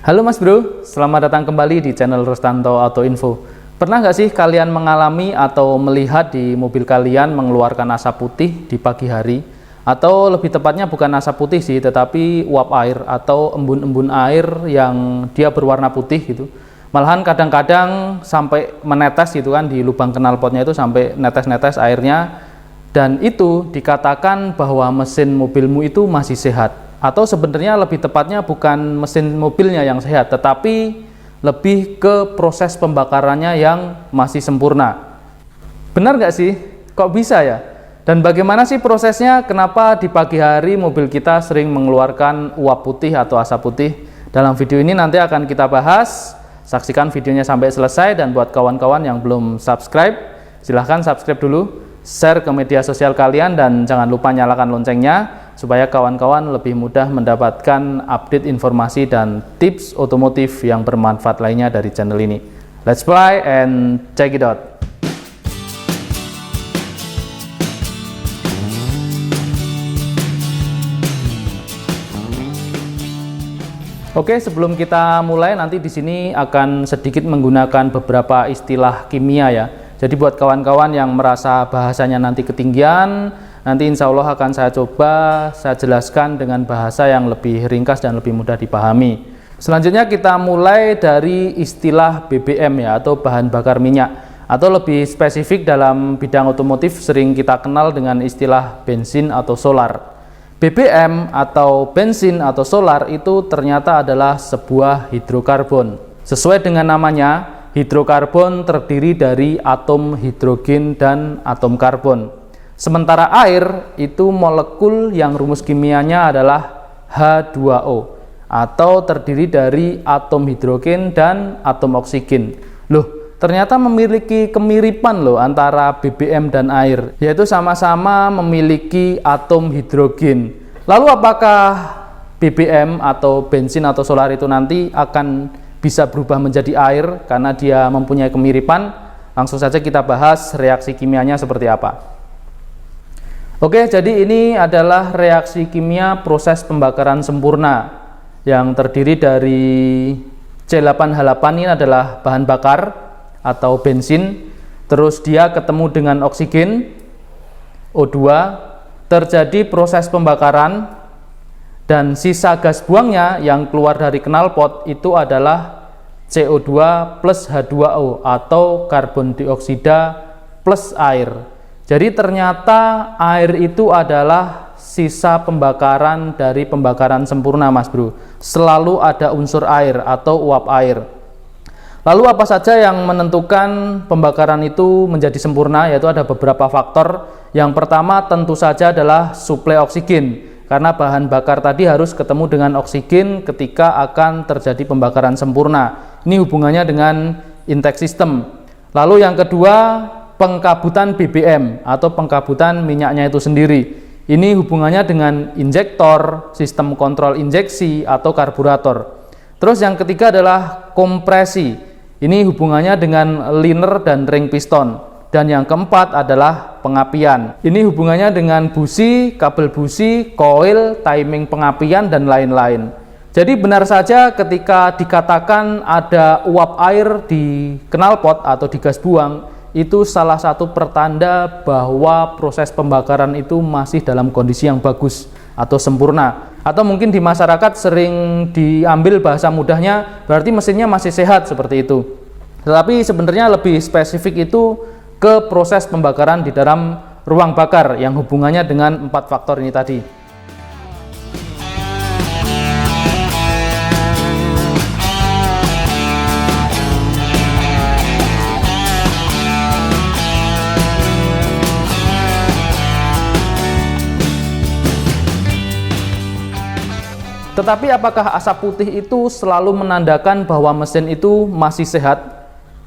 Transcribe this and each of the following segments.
Halo Mas Bro, selamat datang kembali di channel Rustanto Auto Info. Pernah nggak sih kalian mengalami atau melihat di mobil kalian mengeluarkan asap putih di pagi hari? Atau lebih tepatnya bukan asap putih sih, tetapi uap air atau embun-embun air yang dia berwarna putih gitu. Malahan kadang-kadang sampai menetes gitu kan, di lubang knalpotnya itu sampai netes-netes airnya. Dan itu dikatakan bahwa mesin mobilmu itu masih sehat. Atau sebenarnya lebih tepatnya bukan mesin mobilnya yang sehat, tetapi lebih ke proses pembakarannya yang masih sempurna. Benar nggak sih? Kok bisa ya? Dan bagaimana sih prosesnya? Kenapa di pagi hari mobil kita sering mengeluarkan uap putih atau asap putih? Dalam video ini nanti akan kita bahas. Saksikan videonya sampai selesai, dan buat kawan-kawan yang belum subscribe, silahkan subscribe dulu, share ke media sosial kalian, dan jangan lupa nyalakan loncengnya supaya kawan-kawan lebih mudah mendapatkan update informasi dan tips otomotif yang bermanfaat lainnya dari channel ini. Let's play and check it out. Oke, sebelum kita mulai, nanti di sini akan sedikit menggunakan beberapa istilah kimia ya. Jadi buat kawan-kawan yang merasa bahasanya nanti ketinggian, nanti insya Allah akan saya jelaskan dengan bahasa yang lebih ringkas dan lebih mudah dipahami. Selanjutnya kita mulai dari istilah BBM ya, atau bahan bakar minyak, atau lebih spesifik dalam bidang otomotif sering kita kenal dengan istilah bensin atau solar. BBM atau bensin atau solar itu ternyata adalah sebuah hidrokarbon. Sesuai dengan namanya, hidrokarbon terdiri dari atom hidrogen dan atom karbon. Sementara air itu molekul yang rumus kimianya adalah H2O, atau terdiri dari atom hidrogen dan atom oksigen. Loh, ternyata memiliki kemiripan loh antara BBM dan air, yaitu sama-sama memiliki atom hidrogen. Lalu apakah BBM atau bensin atau solar itu nanti akan bisa berubah menjadi air karena dia mempunyai kemiripan? Langsung saja kita bahas reaksi kimianya seperti apa. Oke, jadi ini adalah reaksi kimia proses pembakaran sempurna yang terdiri dari C8H8. Ini adalah bahan bakar atau bensin, terus dia ketemu dengan oksigen O2, terjadi proses pembakaran, dan sisa gas buangnya yang keluar dari knalpot itu adalah CO2 plus H2O atau karbon dioksida plus air. Jadi ternyata air itu adalah sisa pembakaran dari pembakaran sempurna, Mas Bro. Selalu ada unsur air atau uap air. Lalu apa saja yang menentukan pembakaran itu menjadi sempurna? Yaitu ada beberapa faktor. Yang pertama tentu saja adalah suplai oksigen, karena bahan bakar tadi harus ketemu dengan oksigen ketika akan terjadi pembakaran sempurna. Ini hubungannya dengan intake system. Lalu yang kedua, pengkabutan BBM atau pengkabutan minyaknya itu sendiri. Ini hubungannya dengan injektor, sistem kontrol injeksi atau karburator. Terus yang ketiga adalah kompresi. Ini hubungannya dengan liner dan ring piston. Dan yang keempat adalah pengapian. Ini hubungannya dengan busi, kabel busi, koil, timing pengapian, dan lain-lain. Jadi benar saja ketika dikatakan ada uap air di knalpot atau di gas buang, itu salah satu pertanda bahwa proses pembakaran itu masih dalam kondisi yang bagus atau sempurna. Atau mungkin di masyarakat sering diambil bahasa mudahnya, berarti mesinnya masih sehat, seperti itu. Tetapi sebenarnya lebih spesifik itu ke proses pembakaran di dalam ruang bakar yang hubungannya dengan 4 faktor ini tadi. Tetapi apakah asap putih itu selalu menandakan bahwa mesin itu masih sehat?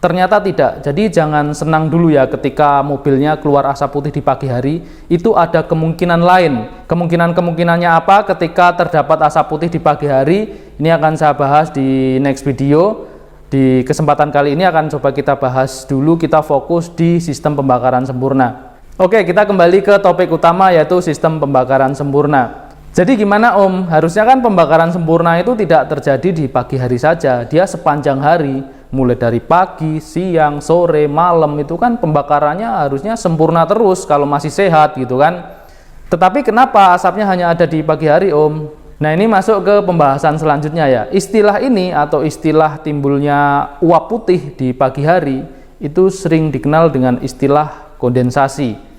Ternyata tidak. Jadi jangan senang dulu ya ketika mobilnya keluar asap putih di pagi hari. Itu ada kemungkinan lain. Kemungkinannya apa ketika terdapat asap putih di pagi hari? Ini akan saya bahas di next video. Di kesempatan kali ini akan coba kita bahas dulu, kita fokus di sistem pembakaran sempurna. Oke, kita kembali ke topik utama, yaitu sistem pembakaran sempurna. Jadi gimana Om? Harusnya kan pembakaran sempurna itu tidak terjadi di pagi hari saja, dia sepanjang hari, mulai dari pagi, siang, sore, malam, itu kan pembakarannya harusnya sempurna terus kalau masih sehat gitu kan. Tetapi kenapa asapnya hanya ada di pagi hari Om? Nah ini masuk ke pembahasan selanjutnya ya. Istilah ini atau istilah timbulnya uap putih di pagi hari itu sering dikenal dengan istilah kondensasi.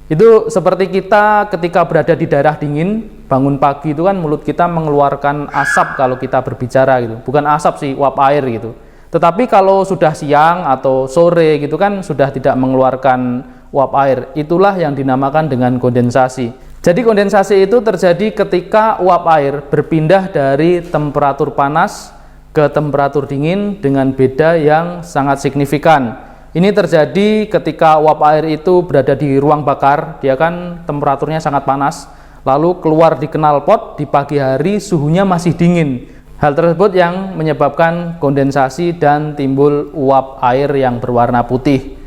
Itu seperti kita ketika berada di daerah dingin, bangun pagi itu kan mulut kita mengeluarkan asap kalau kita berbicara gitu. Bukan asap sih, uap air gitu. Tetapi kalau sudah siang atau sore gitu kan sudah tidak mengeluarkan uap air. Itulah yang dinamakan dengan kondensasi. Jadi kondensasi itu terjadi ketika uap air berpindah dari temperatur panas ke temperatur dingin dengan beda yang sangat signifikan. Ini terjadi ketika uap air itu berada di ruang bakar, dia kan temperaturnya sangat panas, lalu keluar di knalpot di pagi hari suhunya masih dingin. Hal tersebut yang menyebabkan kondensasi dan timbul uap air yang berwarna putih.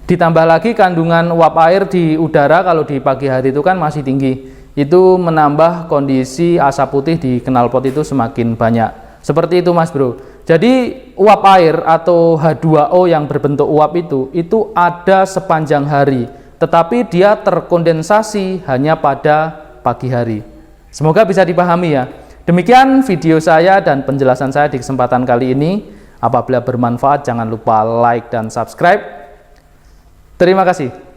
Ditambah lagi kandungan uap air di udara kalau di pagi hari itu kan masih tinggi. Itu menambah kondisi asap putih di knalpot itu semakin banyak. Seperti itu Mas Bro. Jadi uap air atau H2O yang berbentuk uap itu ada sepanjang hari, tetapi dia terkondensasi hanya pada pagi hari. Semoga bisa dipahami ya. Demikian video saya dan penjelasan saya di kesempatan kali ini. Apabila bermanfaat jangan lupa like dan subscribe. Terima kasih.